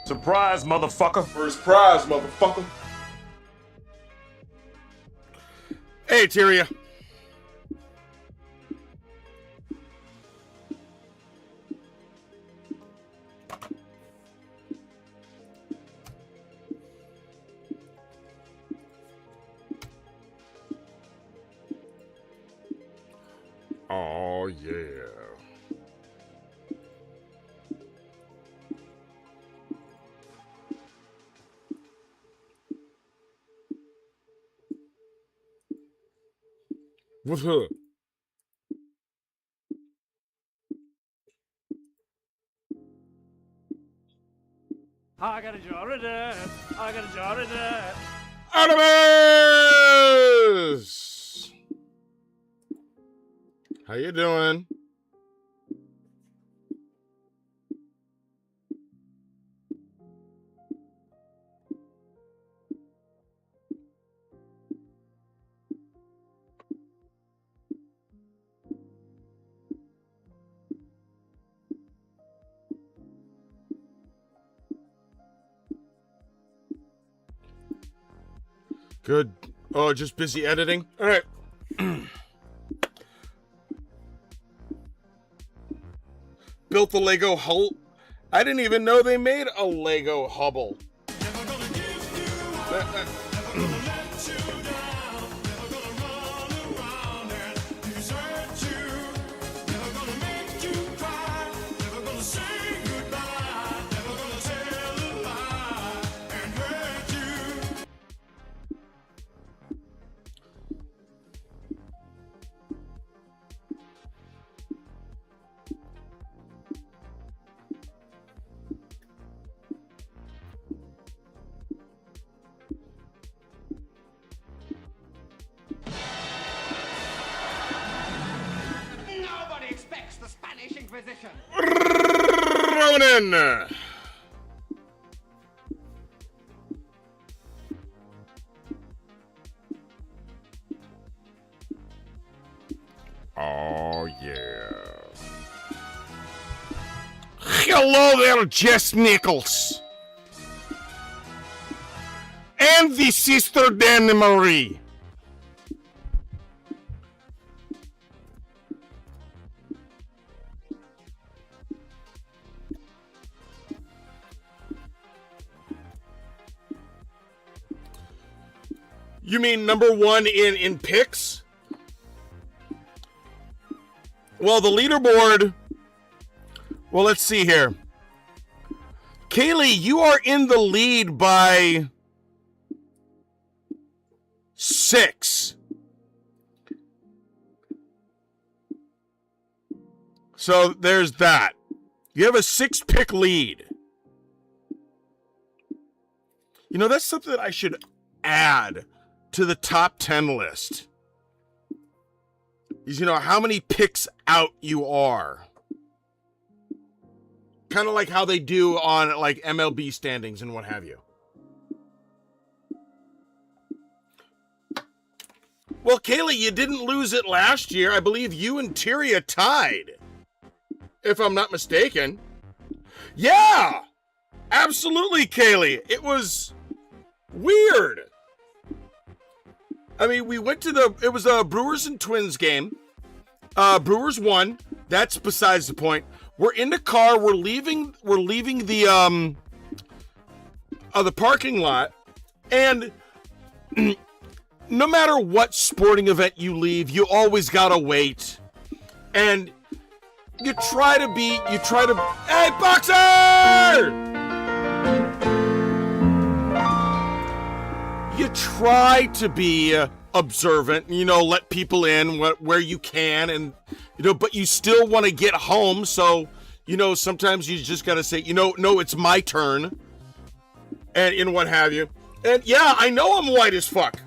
Surprise, motherfucker. First prize, motherfucker. Hey, Tyria. Oh, yeah. What's up? I got a jar of that. I got a jar of that. Artemis! How you doing? Good. Oh, just busy editing? All right. Built the Lego Hubble. I didn't even know they made a Lego Hubble. Nobody expects the Spanish Inquisition. Ronan! Oh, yeah. Hello there, Jess Nichols. And the sister Danny Marie. You mean number one in picks? Well, the leaderboard. Well, let's see here. Kaylee, you are in the lead by 6. So there's that. You have a 6-pick lead. You know, that's something that I should add to the top 10 list. Is, you know, how many picks out you are. Kind of like how they do on like MLB standings and what have you. Well, Kaylee, you didn't lose it last year. I believe you and Tyria tied, if I'm not mistaken. Yeah, absolutely, Kaylee. It was weird. I mean, we went to it was a Brewers and Twins game. Brewers won. That's besides the point. We're in the car. We're leaving the parking lot, and no matter what sporting event you leave, you always gotta wait, and you try to, hey, boxer! You try to be observant, you know, let people in where you can, and, you know, but you still want to get home, so, you know, sometimes you just got to say, you know, no, it's my turn, and what have you. And yeah, I know I'm white as fuck.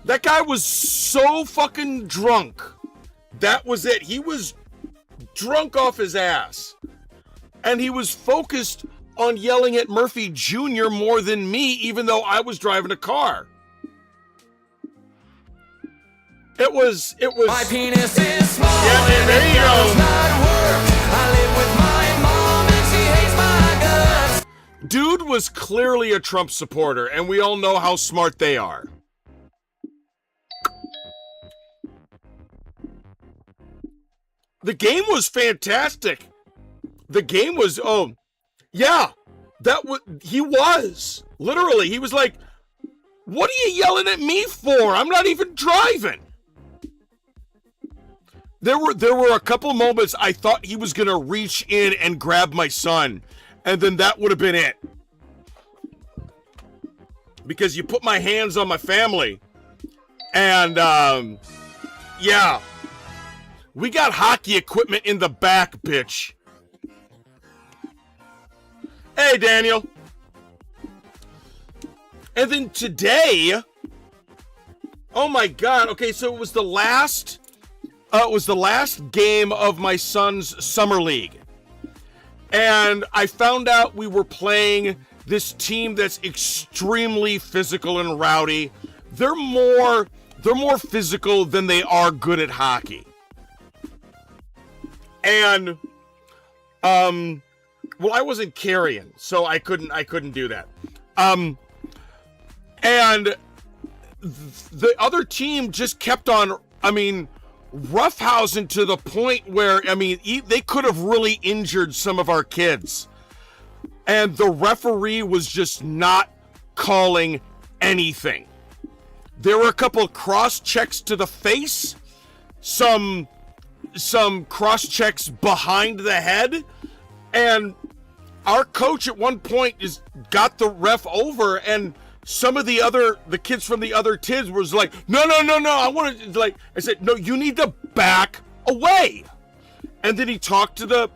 That guy was so fucking drunk. That was it. He was drunk off his ass. And he was focused on yelling at Murphy Jr. more than me, even though I was driving a car. It was. My penis is small. Yeah, there you go. Not work. I live with my mom and she hates my guts. Dude was clearly a Trump supporter, and we all know how smart they are. The game was fantastic. The game was, yeah, he was. Literally, he was like, what are you yelling at me for? I'm not even driving. There were a couple moments I thought he was going to reach in and grab my son, and then that would have been it. Because you put my hands on my family, and, yeah. We got hockey equipment in the back, bitch. Hey, Daniel. And then today, oh my God. Okay, so it was the last game of my son's summer league. And I found out we were playing this team that's extremely physical and rowdy. They're more physical than they are good at hockey. And, well, I wasn't carrying, so I couldn't do that. And the other team just kept on, roughhousing to the point where, they could have really injured some of our kids. And the referee was just not calling anything. There were a couple of cross checks to the face, some cross checks behind the head, and our coach at one point got the ref over, and some of the kids from the other kids was like, no, I want to, I said, no, you need to back away. And then he talked to the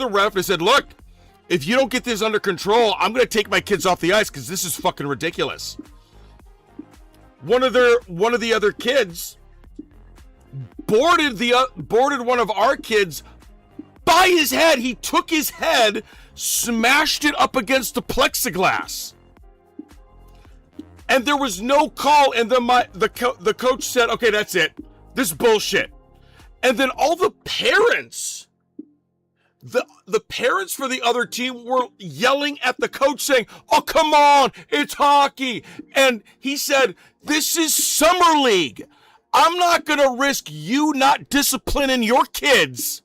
ref and said, look, if you don't get this under control, I'm going to take my kids off the ice because this is fucking ridiculous. One of the other kids boarded one of our kids by his head. He took his head, smashed it up against the plexiglass, and there was no call. And then the coach said, "Okay, that's it. This is bullshit." And then all the parents, the parents for the other team were yelling at the coach, saying, "Oh, come on, it's hockey." And he said, "This is summer league. I'm not going to risk you not disciplining your kids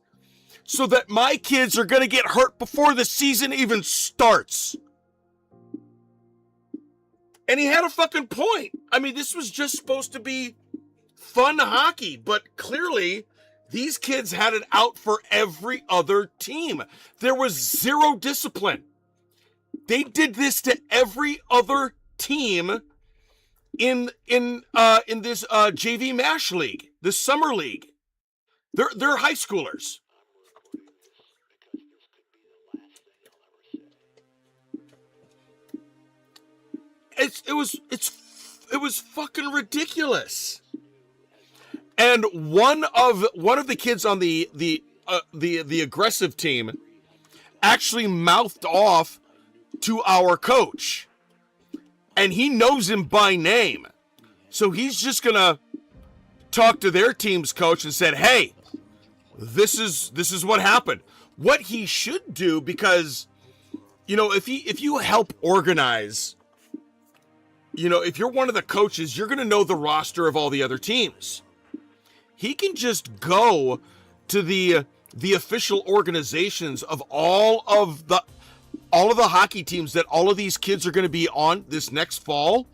so that my kids are going to get hurt before the season even starts." And he had a fucking point. This was just supposed to be fun hockey, but clearly these kids had it out for every other team. There was zero discipline. They did this to every other team in this JV MASH league, this summer league. They're high schoolers. It was fucking ridiculous. And one of the kids on the aggressive team actually mouthed off to our coach. And he knows him by name. So he's just going to talk to their team's coach and said, "Hey, this is what happened." What he should do, because, if you help organize, if you're one of the coaches, you're going to know the roster of all the other teams. He can just go to the official organizations of all of the hockey teams that all of these kids are going to be on this next fall.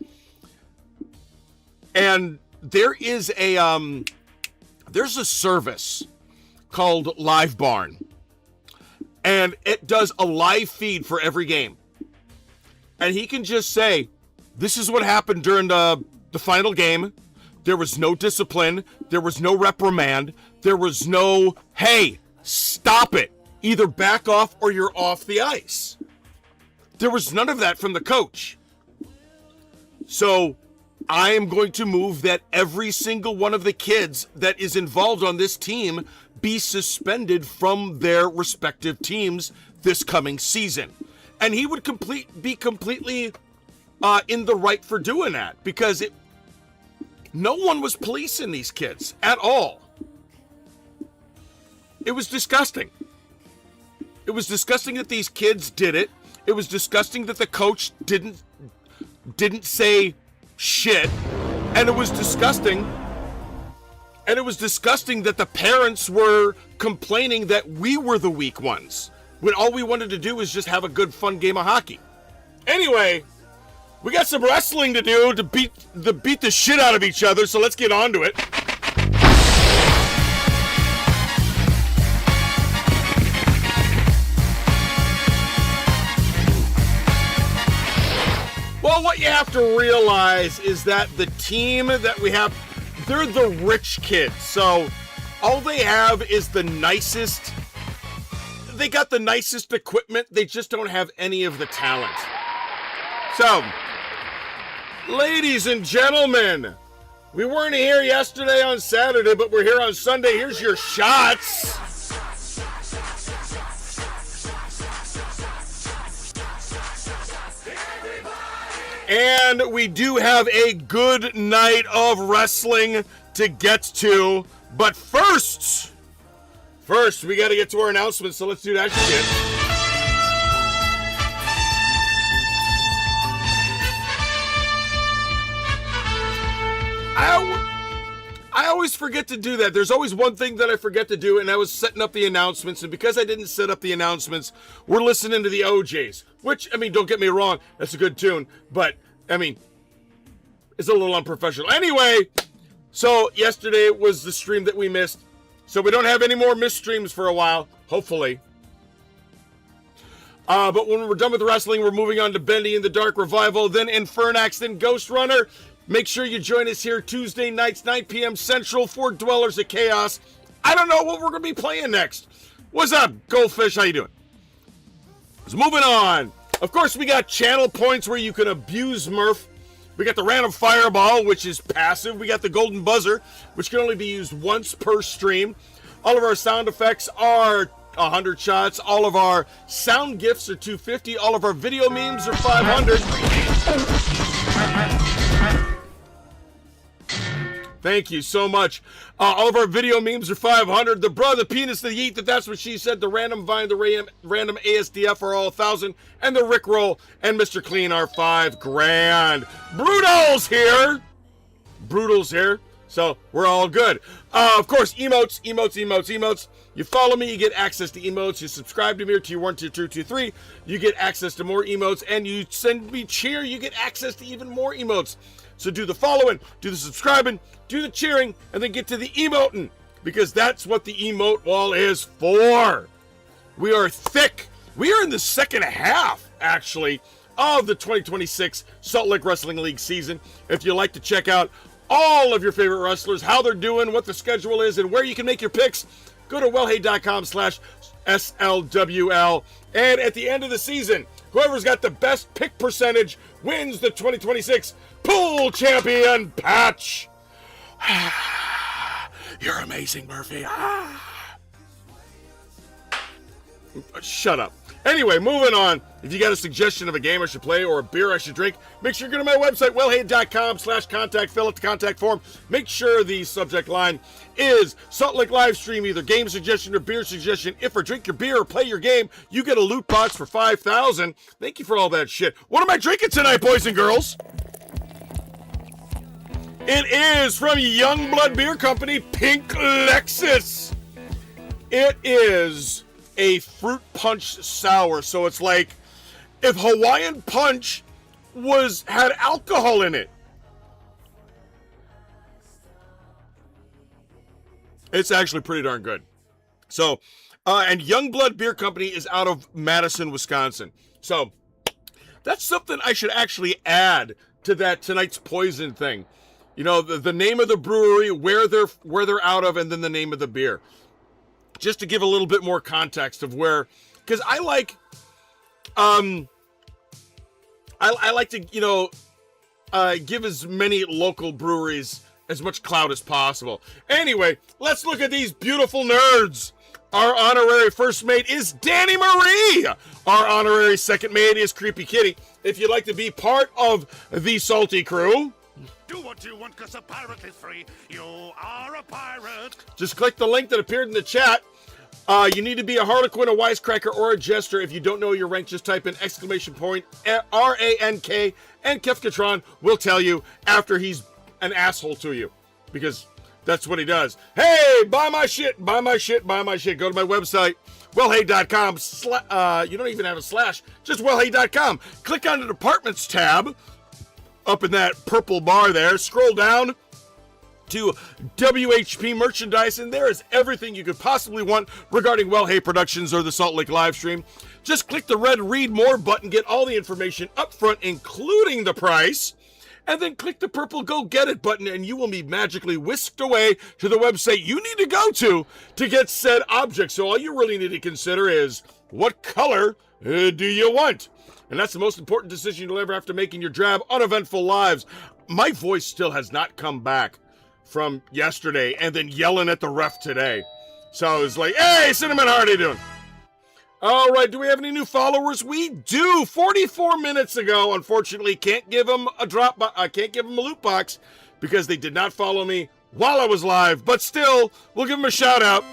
And there's a service called Live Barn, and it does a live feed for every game. And he can just say, "This is what happened during the final game. There was no discipline. There was no reprimand. There was no, hey, stop it. Either back off or you're off the ice." There was none of that from the coach. So I am going to move that every single one of the kids that is involved on this team be suspended from their respective teams this coming season. And he would be completely in the right for doing that, because no one was policing these kids at all. It was disgusting. It was disgusting that these kids did it. It was disgusting that the coach didn't say shit. And it was disgusting. And it was disgusting that the parents were complaining that we were the weak ones, when all we wanted to do was just have a good, fun game of hockey. Anyway, we got some wrestling to do to beat the shit out of each other, so let's get on to it. Well, what you have to realize is that the team that we have, they're the rich kids. So all they have is the nicest. They got the nicest equipment. They just don't have any of the talent. So, ladies and gentlemen, we weren't here yesterday on Saturday, but we're here on Sunday. Here's your shots. And we do have a good night of wrestling to get to. But first, we got to get to our announcements, so let's do that shit. I always forget to do that. There's always one thing that I forget to do, and that was setting up the announcements. And because I didn't set up the announcements, we're listening to the OJs. Which, I mean, don't get me wrong, that's a good tune. But, I mean, it's a little unprofessional. Anyway, so yesterday was the stream that we missed. So we don't have any more missed streams for a while, hopefully. But when we're done with wrestling, we're moving on to Bendy and the Dark Revival, then Infernax, then Ghost Runner. Make sure you join us here Tuesday nights, 9 p.m. Central for Dwellers of Chaos. I don't know what we're going to be playing next. What's up, Goldfish? How you doing? So moving on. Of course, we got channel points where you can abuse Murph. We got the random fireball, which is passive. We got the golden buzzer, which can only be used once per stream. All of our sound effects are 100 shots. All of our sound gifts are 250. All of our video memes are 500. Thank you so much. All of our video memes are 500. The bra, the penis, the yeet, that's what she said. The random vine, the random ASDF are all 1,000. And the Rickroll and Mr. Clean are $5,000. Brutal's here. So we're all good. Of course, emotes. You follow me, you get access to emotes. You subscribe to me or Tier 1, Tier 2, Tier 3. You get access to more emotes. And you send me cheer, you get access to even more emotes. So do the following, do the subscribing, do the cheering, and then get to the emoting, because that's what the emote wall is for. We are thick. We are in the second half, actually, of the 2026 Salt Lake Wrestling League season. If you'd like to check out all of your favorite wrestlers, how they're doing, what the schedule is, and where you can make your picks, go to wellhey.com/SLWL. And at the end of the season, whoever's got the best pick percentage wins the 2026 Pool Champion Patch. You're amazing, Murphy. Shut up. Anyway, moving on. If you got a suggestion of a game I should play or a beer I should drink, make sure you go to my website, wellhey.com/contact, fill out the contact form. Make sure the subject line is Salt Lake Livestream, either game suggestion or beer suggestion. If or drink your beer or play your game, you get a loot box for $5,000. Thank you for all that shit. What am I drinking tonight, boys and girls? It is from Youngblood Beer Company, Pink Lexus. It is a fruit punch sour, so it's like if Hawaiian Punch had alcohol in it. It's actually pretty darn good. So, and Youngblood Beer Company is out of Madison, Wisconsin. So, that's something I should actually add to that tonight's poison thing. You know, the name of the brewery, where they're out of, and then the name of the beer. Just to give a little bit more context of where, because I like I like to, give as many local breweries as much clout as possible. Anyway, let's look at these beautiful nerds. Our honorary first mate is Danny Marie. Our honorary second mate is Creepy Kitty. If you'd like to be part of the Salty Crew, do what you want, cause a pirate is free. You are a pirate. just click the link that appeared in the chat. You need to be a harlequin, a wisecracker, or a jester. If you don't know your rank, just type in exclamation point RANK, and Kefkatron will tell you after he's an asshole to you, because that's what he does. Hey, buy my shit, buy my shit, buy my shit. Go to my website, wellhey.com. You don't even have a slash, just wellhey.com. Click on the departments tab up in that purple bar there. Scroll down to WHP merchandise, and there is everything you could possibly want regarding Well Hey Productions or the Salt Lake live stream. Just click the red read more button, get all the information up front, including the price, and then click the purple go get it button, and you will be magically whisked away to the website you need to go to get said object. So all you really need to consider is, what color do you want? And that's the most important decision you'll ever have to make in your drab, uneventful lives. My voice still has not come back from yesterday and then yelling at the ref today. So I was like, hey, Cinnamon, how are you doing? All right, do we have any new followers? We do. 44 minutes ago, unfortunately, can't give them a I can't give them a loot box because they did not follow me while I was live, but still, we'll give them a shout out.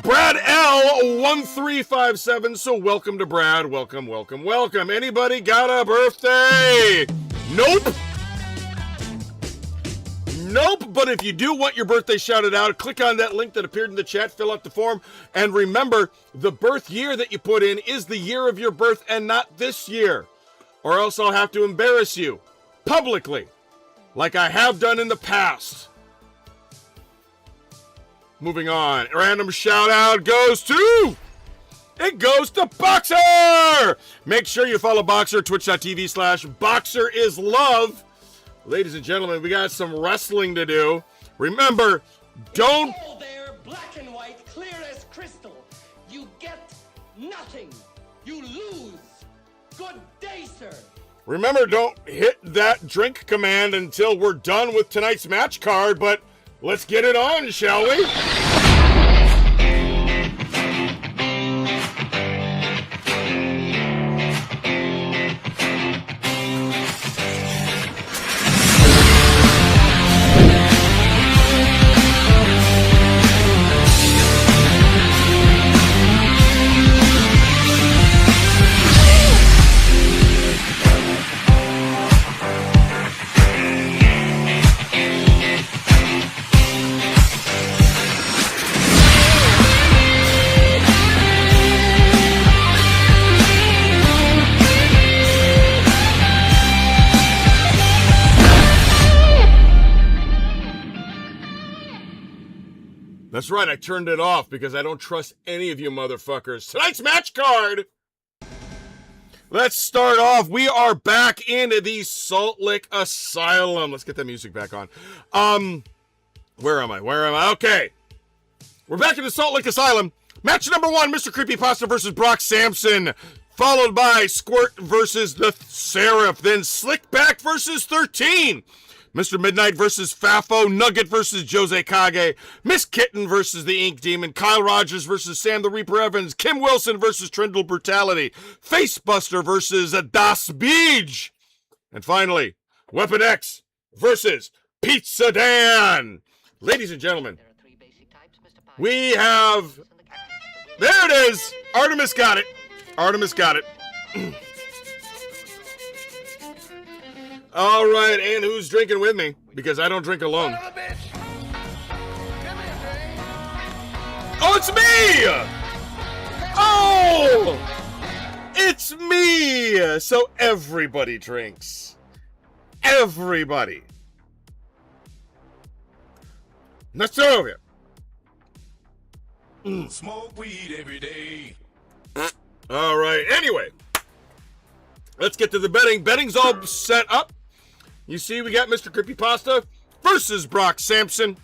Brad L1357. So welcome to Brad. Welcome, welcome, welcome. Anybody got a birthday? Nope. Nope, but if you do want your birthday shouted out, click on that link that appeared in the chat, fill out the form, and remember, the birth year that you put in is the year of your birth and not this year, or else I'll have to embarrass you publicly, like I have done in the past. Moving on, random shout out goes to Boxer! Make sure you follow Boxer, twitch.tv/BoxerIsLove. Ladies and gentlemen, we got some wrestling to do. Remember, don't... All there, black and white, clear as crystal. You get nothing. You lose. Good day, sir. Remember, don't hit that drink command until we're done with tonight's match card, but let's get it on, shall we? That's right, I turned it off because I don't trust any of you motherfuckers. Tonight's match card! Let's start off. We are back in the Salt Lake Asylum. Let's get that music back on. Where am I? Okay. We're back in the Salt Lake Asylum. Match number 1, Mr. Creepypasta versus Brock Sampson. Followed by Squirt versus the Seraph. Then Slickback versus 13. Mr. Midnight versus Fafo, Nugget versus Jose Kage, Miss Kitten versus the Ink Demon, Kyle Rogers versus Sam the Reaper Evans, Kim Wilson versus Trindle Brutality, Facebuster versus Das Beej, and finally, Weapon X versus Pizza Dan. Ladies and gentlemen, we have... There it is! Artemis got it. All right, and who's drinking with me? Because I don't drink alone. Oh, it's me! Oh! It's me! So everybody drinks. Everybody. Let's start over here. Smoke weed every day. All right, anyway. Let's get to the betting. Betting's all set up. You see, we got Mr. Creepypasta versus Brock Sampson.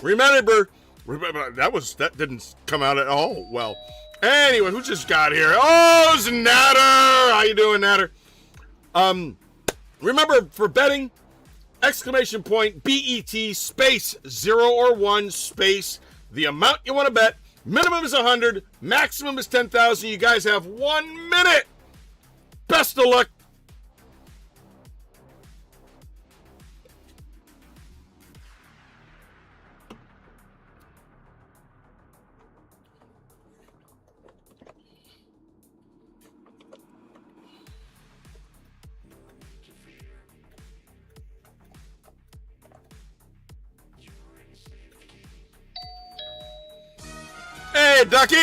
Remember, that didn't come out at all well. Anyway, who just got here? Oh, it's Natter. How you doing, Natter? Remember, for betting, exclamation point, BET, space, 0 or 1, space, the amount you want to bet. Minimum is 100, maximum is 10,000. You guys have 1 minute. Best of luck. Hey, Ducky!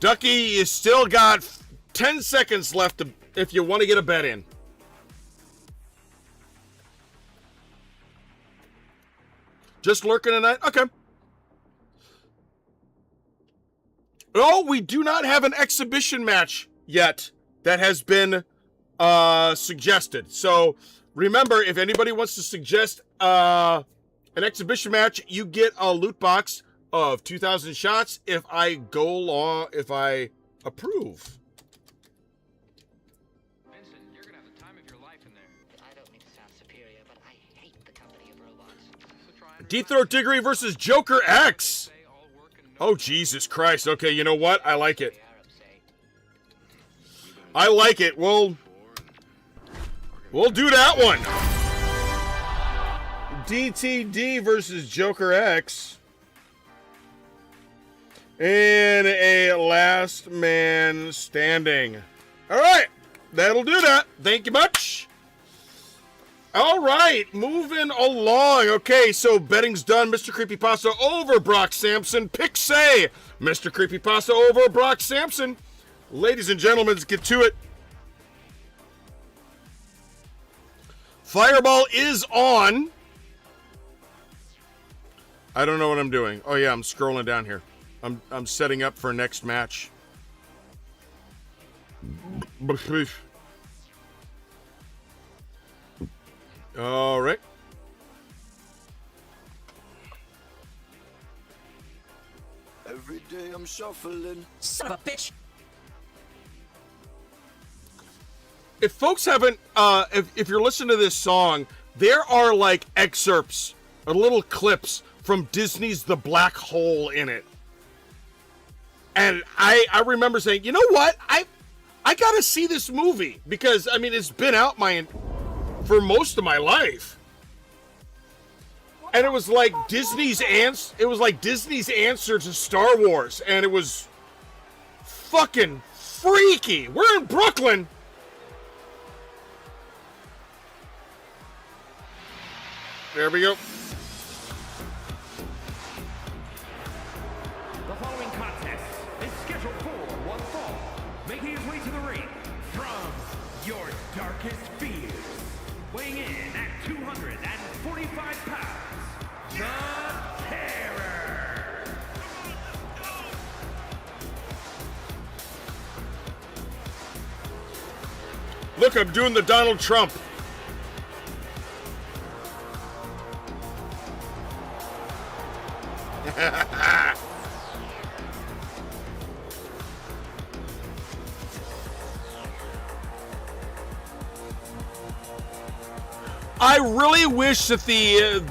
Ducky, you still got 10 seconds left if you want to get a bet in. Just lurking tonight? Okay. Oh, we do not have an exhibition match yet that has been suggested. So remember, if anybody wants to suggest an exhibition match, you get a loot box of 2,000 shots if I approve. Deep Throat Diggory versus Joker X. Oh, Jesus Christ. Okay, you know what? I like it. I like it. We'll do that one. DTD versus Joker X. In a last man standing. All right. That'll do that. Thank you much. All right, moving along. Okay, so betting's done. Mr. Creepypasta over Brock Sampson. Pick say, Mr. Creepypasta over Brock Sampson. Ladies and gentlemen, let's get to it. Fireball is on. I don't know what I'm doing. Oh yeah, I'm scrolling down here. I'm setting up for next match. All right. Every day I'm shuffling. Son of a bitch. If folks haven't, if you're listening to this song, there are like excerpts or little clips from Disney's The Black Hole in it. And I remember saying, you know what? I gotta see this movie because, I mean, it's been out for most of my life. And it was like Disney's answer to Star Wars, and it was fucking freaky. We're in Brooklyn. There we go. The following contest is scheduled for one fall. Making his way to the ring from your darkest fears. Weighing in at 245 pounds, the Terror. Look, I'm doing the Donald Trump. I really wish that the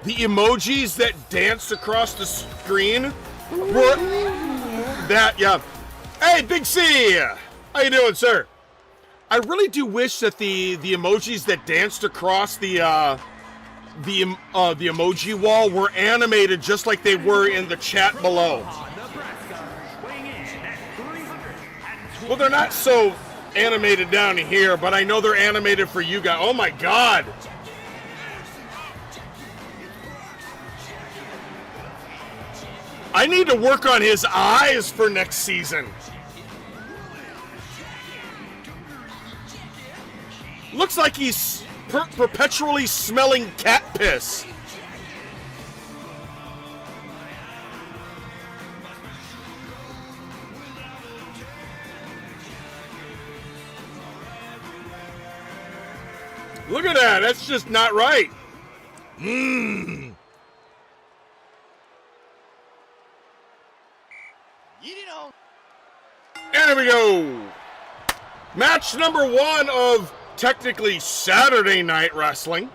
emojis that danced across the screen were that. Yeah. Hey, Big C, how you doing, sir? I really do wish that the emojis that danced across the emoji wall were animated just like they were in the chat below. Well, they're not so animated down here, but I know they're animated for you guys. Oh my God. I need to work on his eyes for next season. Looks like he's perpetually smelling cat piss. Look at that. That's just not right. Mmm. And here we go. Match number 1 of technically Saturday Night Wrestling.